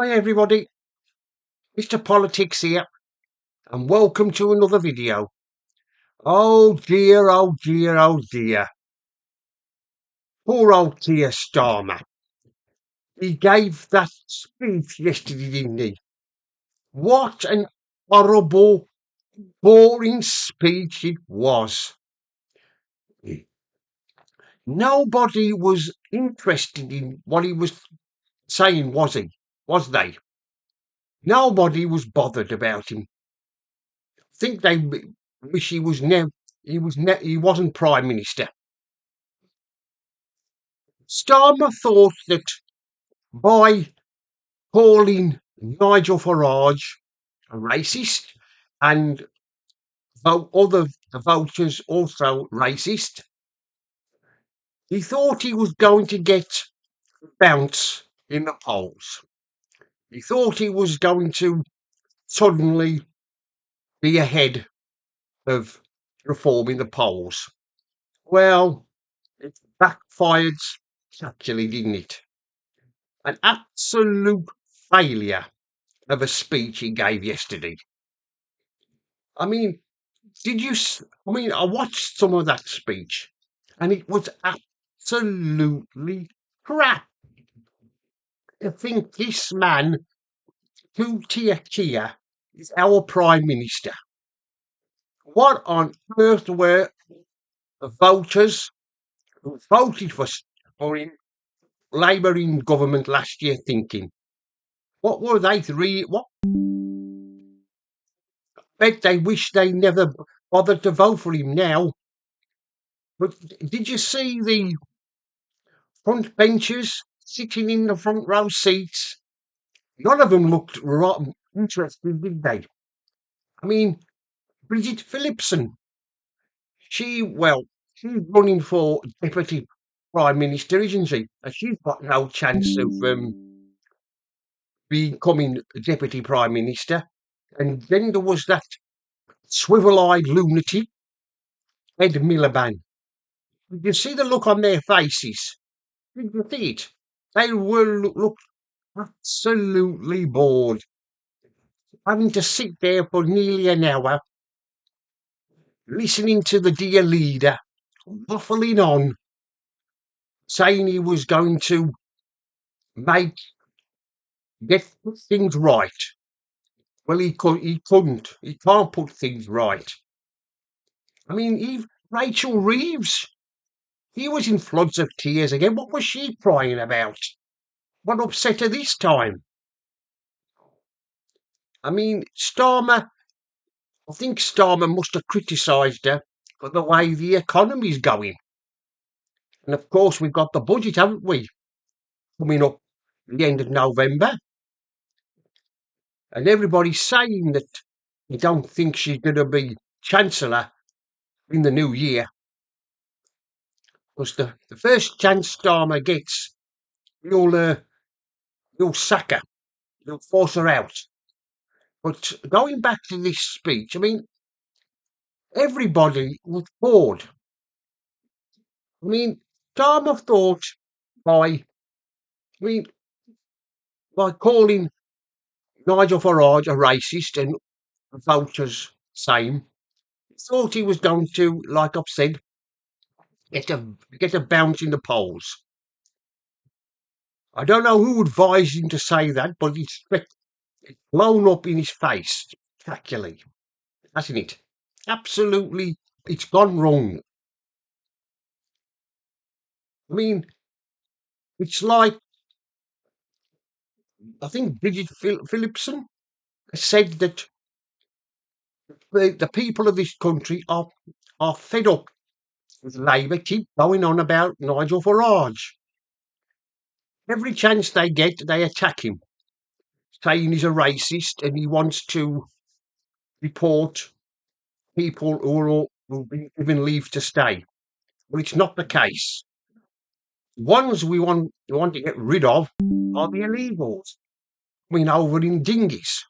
Hi everybody, Mr. Politics here, and welcome to another video. Oh dear, oh dear, oh dear. Poor old Keir Starmer. He gave that speech yesterday, didn't he? What an horrible, boring speech it was. Nobody was interested in what he was saying, was he? Was they? Nobody was bothered about him. I think they wish he was he wasn't Prime Minister. Starmer thought that by calling Nigel Farage a racist and other voters also racist, he thought he was going to get bounce in the polls. He thought he was going to suddenly be ahead of Reform in the polls. Well, it backfired actually, didn't it? An absolute failure of a speech he gave yesterday. I mean, I watched some of that speech and it was absolutely crap. I think this man, Keir, is our Prime Minister. What on earth were the voters who voted for him, Labour in government last year thinking? What were they what bet they wish they never bothered to vote for him now. But did you see the front benchers sitting in the front row seats? None of them looked interested, did they? I mean, Bridget Phillipson, she's running for Deputy Prime Minister, isn't she? And she's got no chance of becoming Deputy Prime Minister. And then there was that swivel-eyed lunatic, Ed Miliband. Did you see the look on their faces? Did you see it? They were looked absolutely bored, having to sit there for nearly an hour, listening to the dear leader waffling on, saying he was going to make get things right. Well, he couldn't. He can't put things right. I mean, even Rachel Reeves, he was in floods of tears again. What was she crying about? What upset her this time? I mean, I think Starmer must have criticised her for the way the economy's going. And of course, we've got the budget, haven't we? Coming up the end of November. And everybody's saying that they don't think she's going to be Chancellor in the new year. Because the first chance Starmer gets, you'll sack her. You'll force her out. But going back to this speech, I mean, everybody was bored. I mean, Starmer thought by, I mean, by calling Nigel Farage a racist and voters same, thought he was going to, like I've said, get a bounce in the polls. I don't know who advised him to say that, but it's blown up in his face spectacularly, hasn't it? Absolutely, it's gone wrong. I mean, it's like I think Bridget Phillipson said that the people of this country are fed up with Labour keep going on about Nigel Farage. Every chance they get, they attack him, saying he's a racist and he wants to deport people who've been given leave to stay. Well, it's not the case. The ones we want to get rid of are the illegals. I mean, over in dinghies.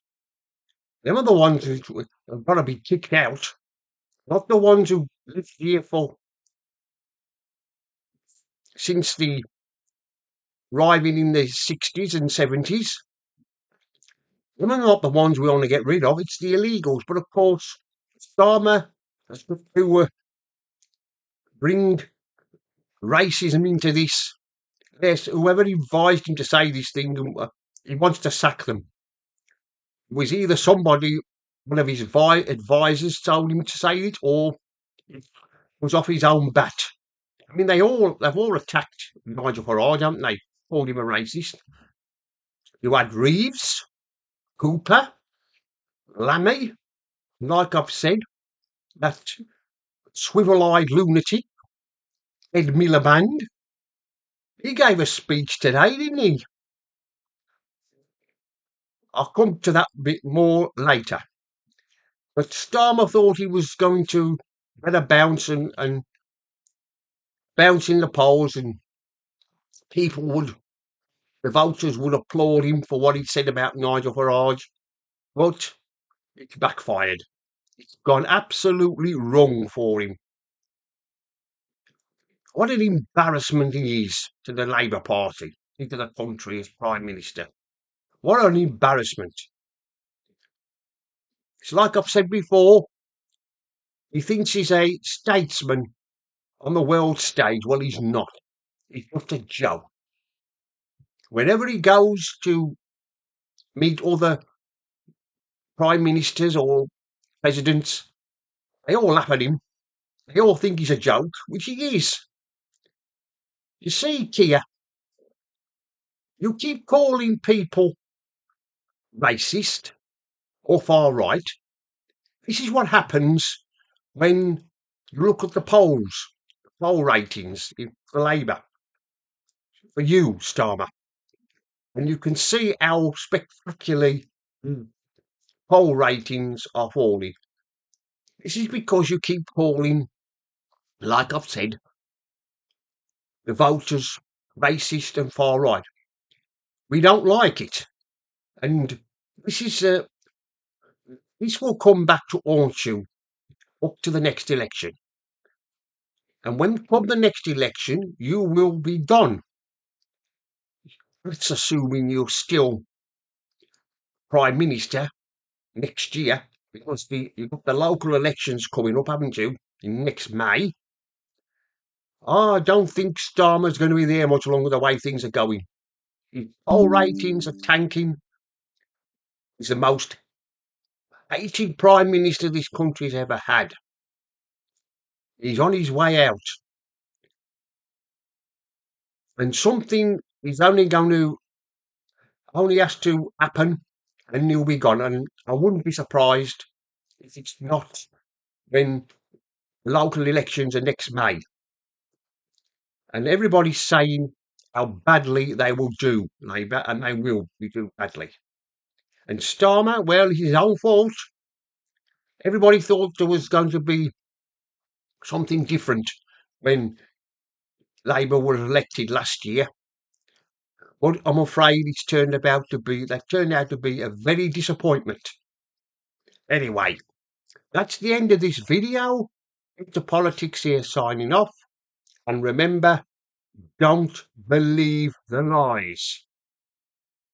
Them are the ones who have got to be kicked out, not the ones who lived here for since the arriving in the 60s and 70s. Them are not the ones we want to get rid of, it's the illegals. But of course, Starmer has got to bring racism into this. Yes, whoever advised him to say this thing, he wants to sack them. It was either somebody, one of his advisors told him to say it, or it was off his own bat. I mean, they've all attacked Nigel Farage, haven't they? Called him a racist. You had Reeves, Cooper, Lammy, like I've said, that swivel-eyed lunatic, Ed Miliband. He gave a speech today, didn't he? I'll come to that bit more later. But Starmer thought he was going to get a bounce and bounce in the polls, and the voters would applaud him for what he'd said about Nigel Farage. But it's backfired. It's gone absolutely wrong for him. What an embarrassment he is to the Labour Party, into the country as Prime Minister. What an embarrassment. It's like I've said before, he thinks he's a statesman on the world stage. Well, he's not. He's just a joke. Whenever he goes to meet other prime ministers or presidents, they all laugh at him. They all think he's a joke, which he is. You see, Keir, you keep calling people racist or far right. This is what happens when you look at the poll ratings for Labour, for you, Starmer, and you can see how spectacularly poll ratings are falling. This is because you keep calling, like I've said, the voters racist and far right. We don't like it, and this will come back to haunt you up to the next election. And when come the next election, you will be done. Let's assuming you're still Prime Minister next year, because you've got the local elections coming up, haven't you, in next May. I don't think Starmer's going to be there much longer the way things are going. His poll ratings are tanking. He's the most hated Prime Minister this country's ever had. He's on his way out. And something is only has to happen, and he'll be gone. And I wouldn't be surprised if it's not when the local elections are next May. And everybody's saying how badly they will do, Labour, and they will do badly. And Starmer, well, it's his own fault. Everybody thought there was going to be something different when Labour was elected last year. But I'm afraid that turned out to be a very disappointment. Anyway, that's the end of this video. Into Politics here signing off. And remember, don't believe the lies.